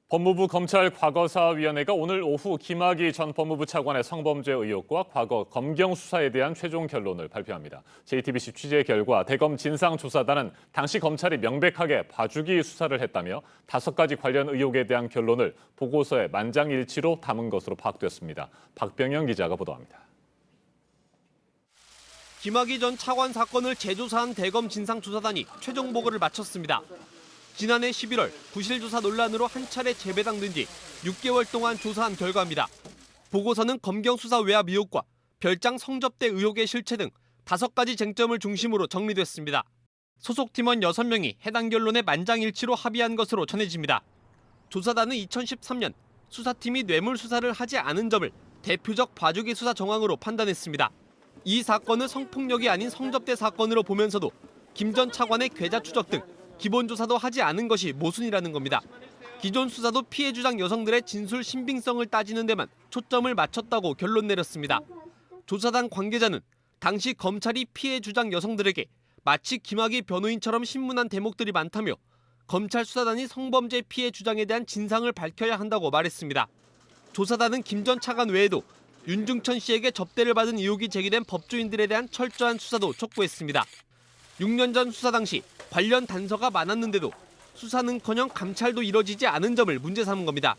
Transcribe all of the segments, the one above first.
법무부 검찰과거사위원회가 오늘 오후 김학의 전 법무부 차관의 성범죄 의혹과 과거 검경 수사에 대한 최종 결론을 발표합니다. JTBC 취재 결과 대검 진상조사단은 당시 검찰이 명백하게 봐주기 수사를 했다며 5가지 관련 의혹에 대한 결론을 보고서에 만장일치로 담은 것으로 파악됐습니다. 박병영 기자가 보도합니다. 김학의 전 차관 사건을 재조사한 대검 진상조사단이 최종 보고를 마쳤습니다. 지난해 11월 부실조사 논란으로 한 차례 재배당된 지 6개월 동안 조사한 결과입니다. 보고서는 검경 수사 외압 의혹과 별장 성접대 의혹의 실체 등 5가지 쟁점을 중심으로 정리됐습니다. 소속 팀원 6명이 해당 결론에 만장일치로 합의한 것으로 전해집니다. 조사단은 2013년 수사팀이 뇌물 수사를 하지 않은 점을 대표적 봐주기 수사 정황으로 판단했습니다. 이 사건을 성폭력이 아닌 성접대 사건으로 보면서도 김 전 차관의 계좌 추적 등 기본 조사도 하지 않은 것이 모순이라는 겁니다. 기존 수사도 피해 주장 여성들의 진술 신빙성을 따지는 데만 초점을 맞췄다고 결론 내렸습니다. 조사단 관계자는 당시 검찰이 피해 주장 여성들에게 마치 김학의 변호인처럼 신문한 대목들이 많다며 검찰 수사단이 성범죄 피해 주장에 대한 진상을 밝혀야 한다고 말했습니다. 조사단은 김 전 차관 외에도 윤중천 씨에게 접대를 받은 의혹이 제기된 법조인들에 대한 철저한 수사도 촉구했습니다. 6년 전 수사 당시 관련 단서가 많았는데도 수사는커녕 감찰도 이뤄지지 않은 점을 문제 삼은 겁니다.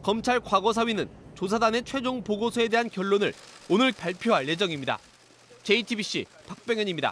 검찰 과거사위는 조사단의 최종 보고서에 대한 결론을 오늘 발표할 예정입니다. JTBC 박병현입니다.